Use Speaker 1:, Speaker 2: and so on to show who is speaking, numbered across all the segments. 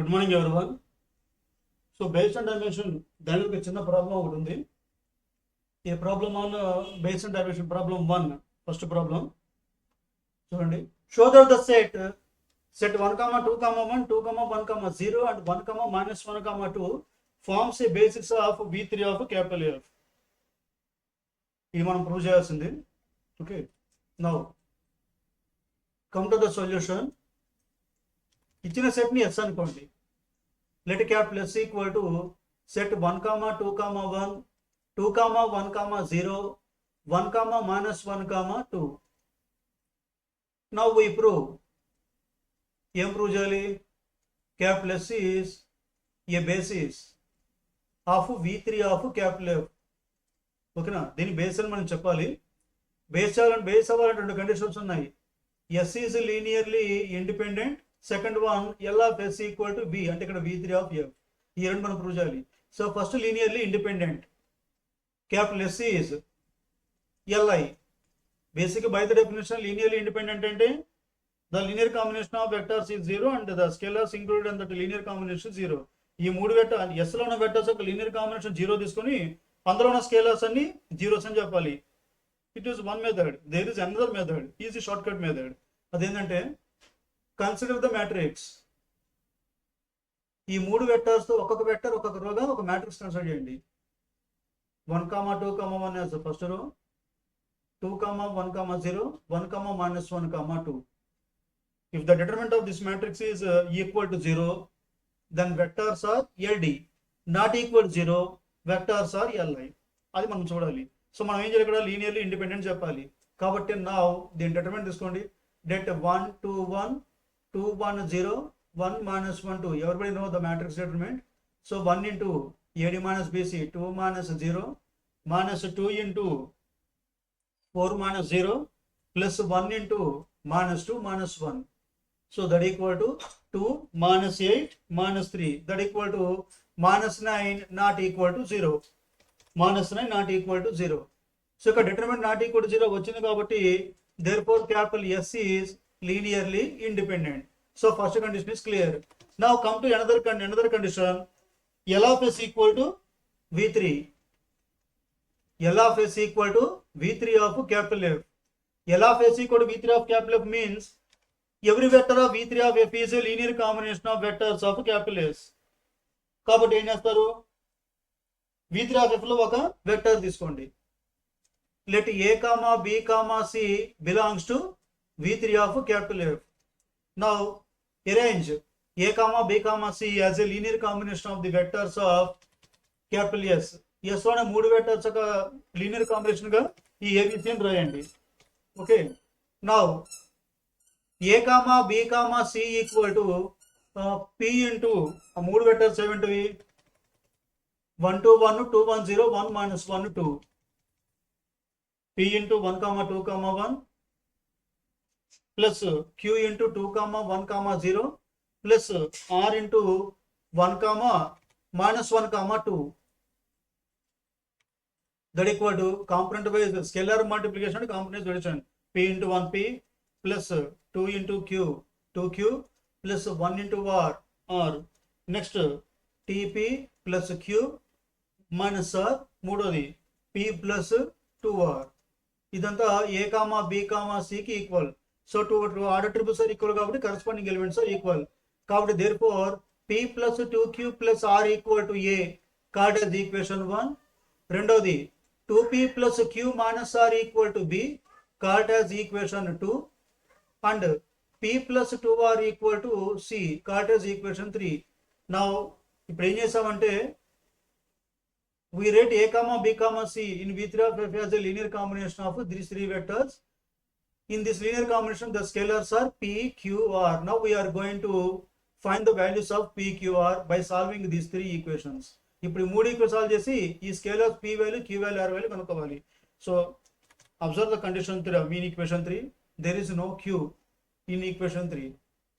Speaker 1: Good morning everyone. So based on dimension దాని ఒక చిన్న ప్రాబ్లం ఒకటి ఉంది. ఈ problem on based on dimension problem 1 first problem చూడండి. Show that the set 1, 2, 1, 2, 1, 0 and 1, -1, 2 forms a basis of V3 of capital F. ఇది మనం prove చేయాల్సింది. Okay, now come to the solution. ఇచ్చిన సెట్ ని ఎస్ అనుకోండి. Let capital S equal to set 1, 2, 1, 2, 1, 0, 1, -1, 2. Now we prove. ఏం prove చేయాలి? Capital S is a basis of V3 of capital F. ఓకేనా, దీని బేస్ అని మనం చెప్పాలి. బేస్ అవ్వాలంటే రెండు కండిషన్స్ ఉన్నాయి. S is linearly independent. Second one L of S equal to B, అంటే ఇక్కడ V3 ఆఫ్ ఎఫ్. ఈ రెండు మనం ప్రూవ్ చేయాలి. So first linearly independent capital S is LI. Basic by the definition linearly independent అంటే the linear combination of vectors is 0 and the scalars included in that linear combination 0. ఈ మూడు vector yes లో ఉన్న vectors ఒక linear combination 0 తీసుకొని అందులో ఉన్న scalers అన్ని జీరోస్ అని చెప్పాలి. It is one method. There is another method, easy shortcut method. అదేంటంటే కన్సిడర్ ద మ్యాట్రిక్స్. ఈ మూడు వెక్టర్స్ తో ఒక్కొక్క వెక్టర్ ఒక్కొక్క రోగా ఒక మ్యాట్రిక్స్ కన్సిడర్ చేయండి. 1, 2, 1 as the first row, 2, 1, 0, 1, -1, 2. If the determinant of this matrix is equal to 0, then vectors are LD. Not equal to 0, vectors are LI. అది మనం చూడాలి. సో మనం ఏం చేయాలి? ఇక్కడ లీనియర్లీ ఇండిపెండెంట్ చెప్పాలి. కాబట్టి నౌ దీని డిటర్మినెంట్ తీసుకోండి. det 1, 2, 1, 2, 1, 0, 1, -1, 2. Everybody know the matrix determinant. So 1 into AD minus BC, 2 minus 0, minus 2 into 4 minus 0, plus 1 into -2 minus 1. So that equal to 2 minus 8 minus 3. That equal to -9 not equal to 0. -9 not equal to 0. So ఇక్కడ determinant not equal to 0 వచ్చింది కాబట్టి therefore capital S is linearly independent. So first condition is clear. Now come to another condition. L of S equal to V3. L of S equal to V3 of capital F. L of S equal to V3 of capital F means every vector of V3 of F is a linear combination of vectors of capital S. కాబట్టి ఏం చేస్తారు? V3 of F లో ఒక vector తీసుకోండి. Let A, B, C belongs to V3 of capital F. Now arrange A, B, C as a linear combination of the vectors of capital S. S లోనే మూడు vectors ఒక linear combination గా ఈ ABC ని రాయండి. Okay, now A, B, C equal to P into ఆ మూడు vectors ఏమిటివి? 1, 2, 1, 2, 1, 0, 1, -1, 2. P into 1, 2, 1 plus Q into 2, 1, 0 plus R into 1, -1, 2. That equal to component wise scalar multiplication and component addition. P into 1P plus 2 into Q, 2Q plus 1 into R. Next TP plus Q minus R. మూడోది P plus 2R. ఇదంతా A, B, C కి equal. So two order triples are equal కాబట్టి corresponding elements are equal. కాబట్టి therefore P plus 2Q plus R equal to A, called as equation 1. రెండోది 2P plus Q minus R equal to B, called as equation 2. And P plus 2R equal to C, called as equation 3. Now ఇప్పుడు ఏం చేసామంటే we write A, B, C in V3 of F as a linear combination of these three vectors. In this linear combination, the scalars are P, Q, R. Now we are going to find the values of P, Q, R by solving these three equations. ఇప్పుడు మూడు equation solve చేసి ఈ scalars P value, Q value, R value కనుక్కోవాలి. So observe the condition 3 in equation 3. There is no Q in equation 3.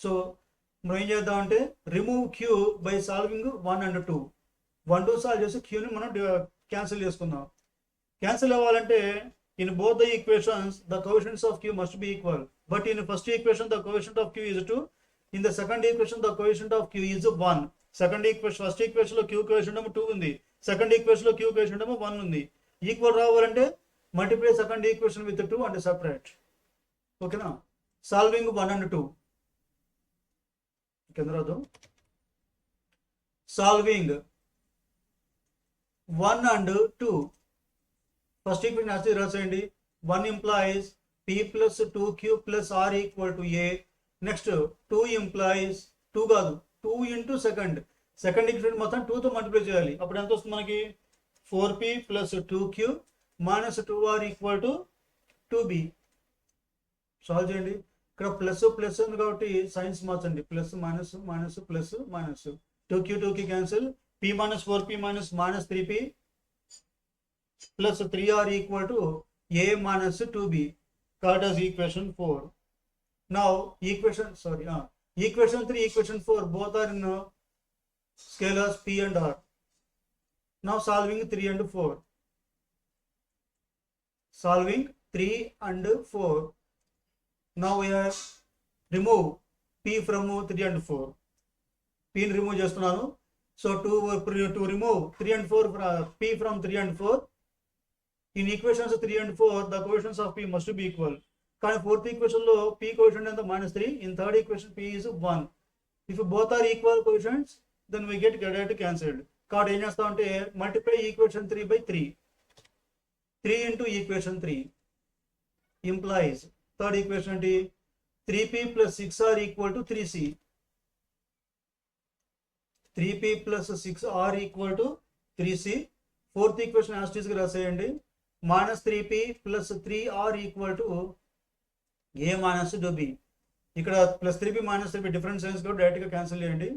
Speaker 1: So మనం ఏం చేద్దాం అంటే remove Q by solving 1 and 2. 1, 2 solve చేసి క్యూని మనం క్యాన్సిల్ చేసుకుందాం. క్యాన్సిల్ అవ్వాలంటే in both the equations the coefficients of Q must be equal, but in first equation the coefficient of Q is 2, In the second equation, the coefficient of q is 1. Second equation, first equation లో q coefficient ఏమో 2 ఉంది. Second equation లో q coefficient ఏమో 1 ఉంది. Equal రావాలంటే multiply second equation with 2 and separate. ఓకేనా? Solving 1 and 2. కింద రాదు. Solving 1 and 2. ఫస్ట్ ఈక్వేషన్ యాసిడ్ రాసేయండి. 1 implies p plus 2q plus r equal to a. Next 2 implies 2 కాదు 2 ఇంటూ సెకండ్ ఈక్వేషన్ మొత్తం 2తో మల్టిప్లై చేయాలి. అప్పుడు ఎంత వస్తుంది మనకి? 4p plus 2q minus 2r equal to 2b. Solve చేయండి. ఇక్కడ ప్లస్ ప్లస్ ఉంది కాబట్టి సైన్స్ మార్చండి. Plus minus minus plus minus 2q cancel. p minus 4p minus minus 3p plus 3r equal to a minus 2b. That is equation 4. Now equation 3, equation 4 both are in scalars p and r. Now solving 3 and 4. Solving 3 and 4. Now we have remove p from 3 and 4. p ni remove చేస్తున్నాను. So to remove 3 and 4 p from 3 and 4. In equations 3 and 4 the coefficients of p must be equal. కానీ fourth equation లో p coefficient ఎంత? -3. In third equation p is 1. If both are equal coefficients then we get direct cancelled. కాబట్టి ఏం చేస్తామంటే multiply equation 3 by 3. 3 into equation 3 implies third equation ఏంటి? 3p plus 6r equal to 3c. 3p plus 6r equal to 3c. Fourth equation as it is గా రాసేయండి. -3p plus 3r equal to a minus 2b. ఇక్కడ plus 3p minus 3p different science కూడా direct గా cancel చేయండి.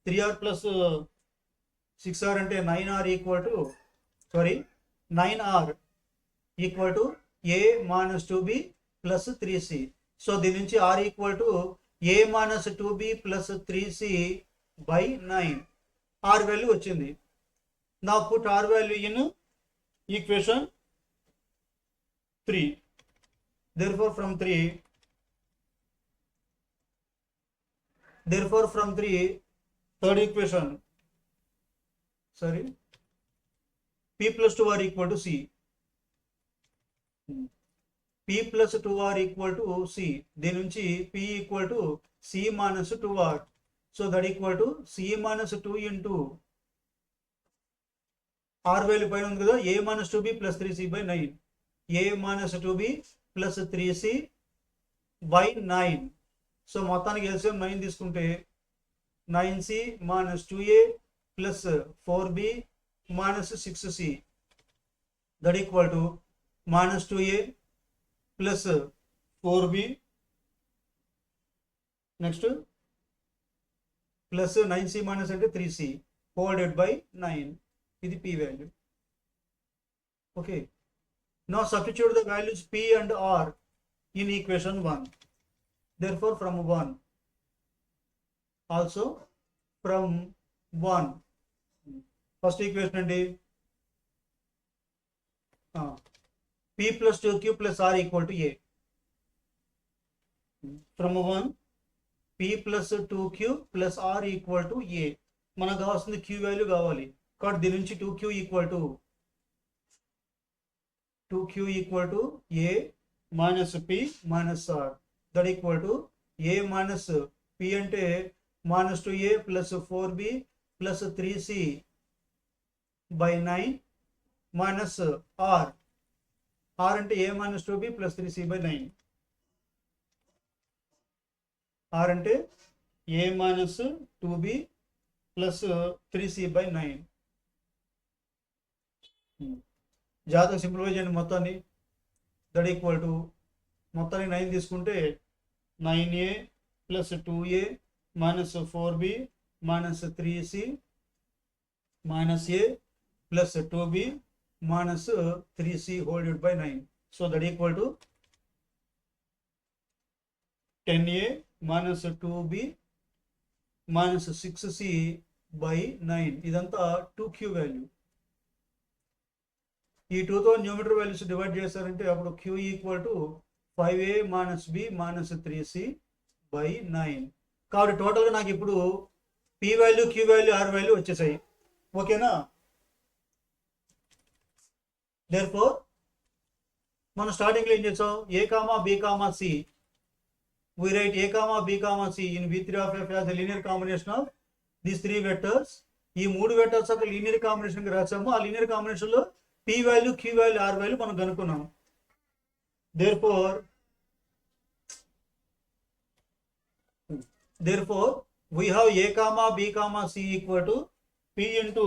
Speaker 1: 3r plus 6r అంటే 9r equal to 9r equal to a minus 2b plus 3c. So దీని నుంచి r equal to a minus 2b plus 3c by 9. r value వచ్చింది. Now put r value in equation 3. Therefore from 3 third equation p plus 2r equal to c. p plus 2r equal to c. దీని నుంచి p equal to c minus 2r. So that equal to c minus 2 into r value పైన ఉంది కదా, a minus 2b plus 3c by 9. a minus 2b plus 3c by 9. So మొత్తానికి LCM 9 తీసుకుంటే 9c minus 2a plus 4b minus 6c. That equal to minus 2a plus 4b next plus 9c minus అంటే 3c divided by 9. ఇది p value. Okay. Now substitute the values p and r in equation 1. Therefore from 1 also from 1 first equation and p plus 2q plus r equal to a. From 1 p plus 2q plus r equal to a. మనకు కావాల్సింది q value కావాలి కాబట్టి దీని నుంచి 2q equal to a minus p minus r. That equal to a minus p అంటే minus 2a plus 4b plus 3c by 9 minus r. r అంటే a minus 2b plus 3c by 9. r అంటే a minus 2b plus 3c by 9. జాగ్రత్తగా simplify చేయండి మొత్తాన్ని. That equal to మొత్తానికి 9 తీసుకుంటే 9a plus 2a minus 4b minus 3c minus a plus 2b minus 3c divided by 9. So that equal to 10a minus 2b minus 6c by 9. ఇదంతా 2q value. ఈ 2తో numerator values divide చేశారంటే అప్పుడు q equal to 5a minus b minus 3c by 9. కాబట్టి టోటల్గా నాకు ఇప్పుడు P value, Q value, R value వచ్చేసాయి. ఓకేనా? దేర్ఫోర్ మనం స్టార్టింగ్లో ఏం చేసాం, A comma B comma C, we write a comma b comma c in v3 of f as a linear combination of these three vectors. ఈ మూడు vectors యొక్క linear combination కి రాసాము. ఆ లీనియర్ కాంబినేషన్ లో p value, q value, r value మనం కనుక్కున్నాము. therefore we have a comma b comma c equal to p into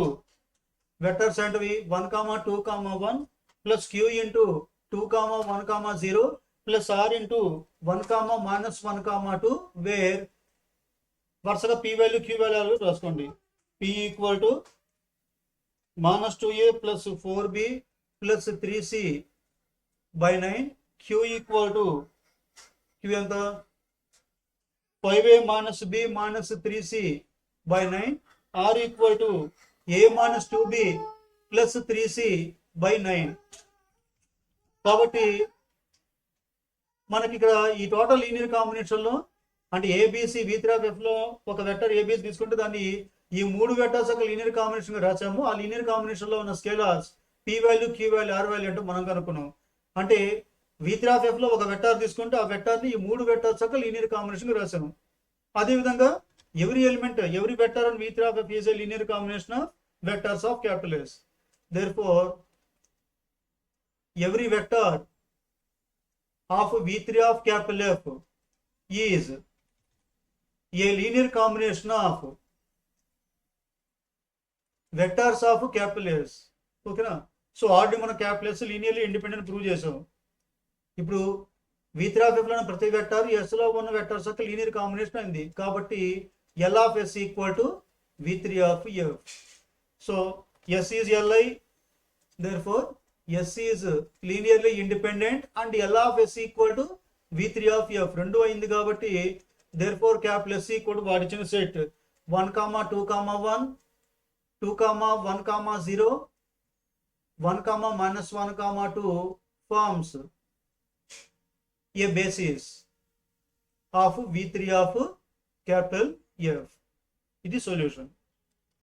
Speaker 1: vectors and v 1 comma 2 comma 1 plus q into 2 comma 1 comma 0 plus r into 1 comma minus 1 comma 2, wear వరుసగా p value, q value రాసుకోండి. p equal to -2a plus 4b plus 3c by 9, q equal to q ఎంత 5a minus b minus 3c by 9, r equal to a minus 2b plus 3c by 9. కాబట్టి మనకి ఇక్కడ ఈ total linear combination లో అంటే ABC v3 of f లో ఒక vector ABC తీసుకుంటే దాన్ని ఈ మూడు వెక్టర్స్ యొక్క లీనియర్ కాంబినేషన్ గా రాసాము. ఆ లీనియర్ కాంబినేషన్ లో ఉన్న scalars p value, q value, r value అంటే మనం కనుక్కున్నాం. అంటే v3 of f లో ఒక వెక్టర్ తీసుకుంటే ఆ వెక్టర్ ని ఈ మూడు వెక్టర్స్ యొక్క లీనియర్ కాంబినేషన్ గా రాసాము. అదే విధంగా every element, every vector on v3 of f is a linear combination of vectors of capital S. Therefore every vector of v3 of capital F is a linear combination of vectors of capital S. ఓకేనా? So already మనం capital S linearly independent prove చేసాం. ఇప్పుడు v3 of f లో ప్రతి vector s లో ఉన్న vectors యొక్క linear combination అయింది. కాబట్టి L of S equal to v3 of f. So S is Li, therefore S is linearly independent and L of S equal to v3 of f. రెండు అయింది కాబట్టి therefore capital S equal to వాడి ఇచ్చిన set 1 comma 2 comma 1 2 comma 1 comma 0 1 comma minus 1 comma 2 forms a basis of v3 of capital F. It is solution.